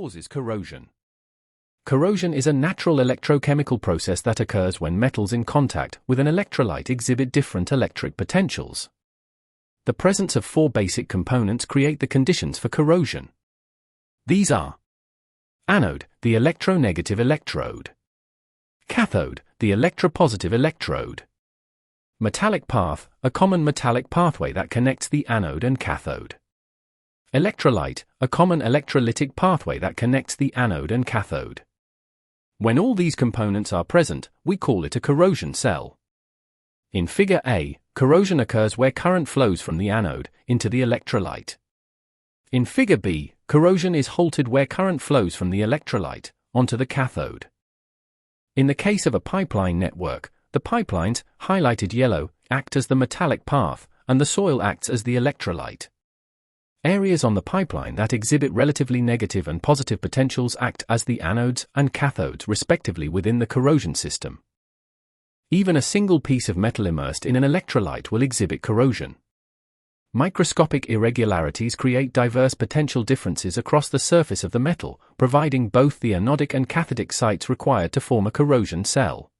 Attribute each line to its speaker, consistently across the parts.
Speaker 1: causes corrosion? Corrosion is a natural electrochemical process that occurs when metals in contact with an electrolyte exhibit different electric potentials. The presence of four basic components create the conditions for corrosion. These are: anode, the electronegative electrode; cathode, the electropositive electrode; metallic path, a common metallic pathway that connects the anode and cathode; electrolyte, a common electrolytic pathway that connects the anode and cathode. When all these components are present, we call it a corrosion cell. In Figure A, corrosion occurs where current flows from the anode into the electrolyte. In Figure B, corrosion is halted where current flows from the electrolyte onto the cathode. In the case of a pipeline network, the pipelines, highlighted yellow, act as the metallic path, and the soil acts as the electrolyte. Areas on the pipeline that exhibit relatively negative and positive potentials act as the anodes and cathodes respectively within the corrosion system. Even a single piece of metal immersed in an electrolyte will exhibit corrosion. Microscopic irregularities create diverse potential differences across the surface of the metal, providing both the anodic and cathodic sites required to form a corrosion cell.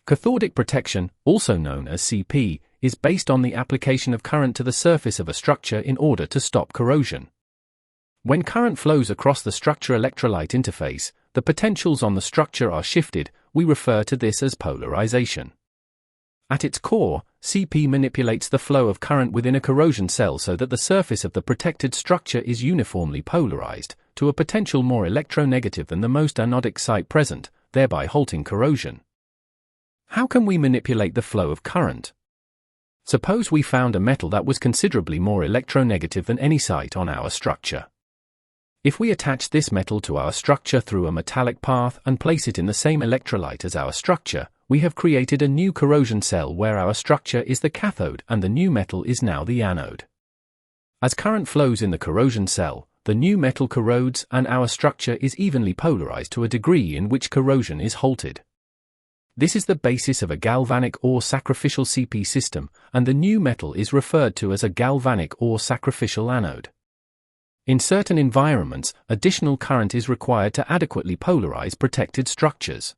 Speaker 1: Cathodic protection, also known as CP, is based on the application of current to the surface of a structure in order to stop corrosion. When current flows across the structure-electrolyte interface, the potentials on the structure are shifted. We refer to this as polarization. At its core, CP manipulates the flow of current within a corrosion cell so that the surface of the protected structure is uniformly polarized to a potential more electronegative than the most anodic site present, thereby halting corrosion. How can we manipulate the flow of current? Suppose we found a metal that was considerably more electronegative than any site on our structure. If we attach this metal to our structure through a metallic path and place it in the same electrolyte as our structure, we have created a new corrosion cell where our structure is the cathode and the new metal is now the anode. As current flows in the corrosion cell, the new metal corrodes and our structure is evenly polarized to a degree in which corrosion is halted. This is the basis of a galvanic or sacrificial CP system, and the new metal is referred to as a galvanic or sacrificial anode. In certain environments, additional current is required to adequately polarize protected structures.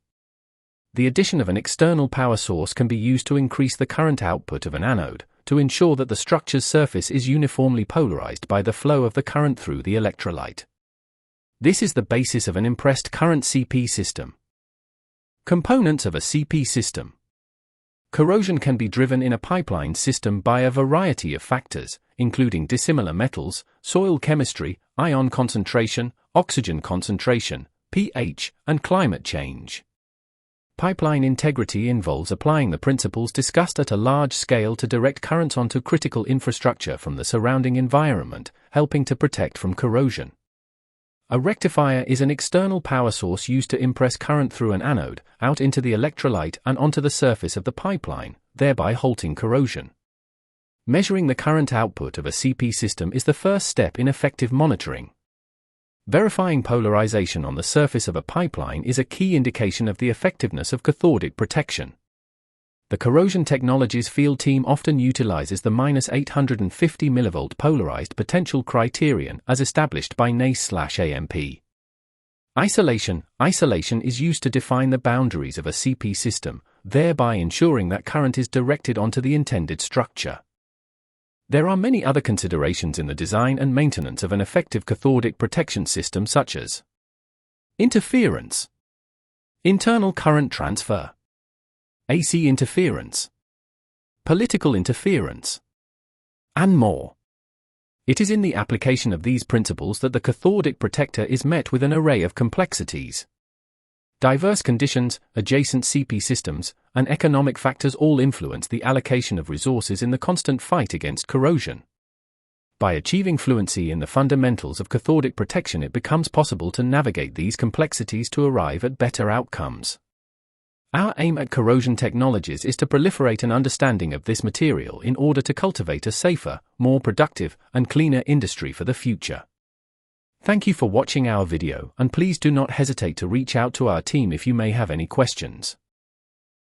Speaker 1: The addition of an external power source can be used to increase the current output of an anode, to ensure that the structure's surface is uniformly polarized by the flow of the current through the electrolyte. This is the basis of an impressed current CP system. Components of a CP system. Corrosion can be driven in a pipeline system by a variety of factors, including dissimilar metals, soil chemistry, ion concentration, oxygen concentration, pH, and climate change. Pipeline integrity involves applying the principles discussed at a large scale to direct currents onto critical infrastructure from the surrounding environment, helping to protect from corrosion. A rectifier is an external power source used to impress current through an anode, out into the electrolyte and onto the surface of the pipeline, thereby halting corrosion. Measuring the current output of a CP system is the first step in effective monitoring. Verifying polarization on the surface of a pipeline is a key indication of the effectiveness of cathodic protection. The Corrosion Technologies field team often utilizes the -850 mV polarized potential criterion as established by NACE/AMP. Isolation is used to define the boundaries of a CP system, thereby ensuring that current is directed onto the intended structure. There are many other considerations in the design and maintenance of an effective cathodic protection system such as interference, internal current transfer, AC interference, political interference, and more. It is in the application of these principles that the cathodic protector is met with an array of complexities. Diverse conditions, adjacent CP systems, and economic factors all influence the allocation of resources in the constant fight against corrosion. By achieving fluency in the fundamentals of cathodic protection, it becomes possible to navigate these complexities to arrive at better outcomes. Our aim at Corrosion Technologies is to proliferate an understanding of this material in order to cultivate a safer, more productive, and cleaner industry for the future. Thank you for watching our video, and please do not hesitate to reach out to our team if you may have any questions.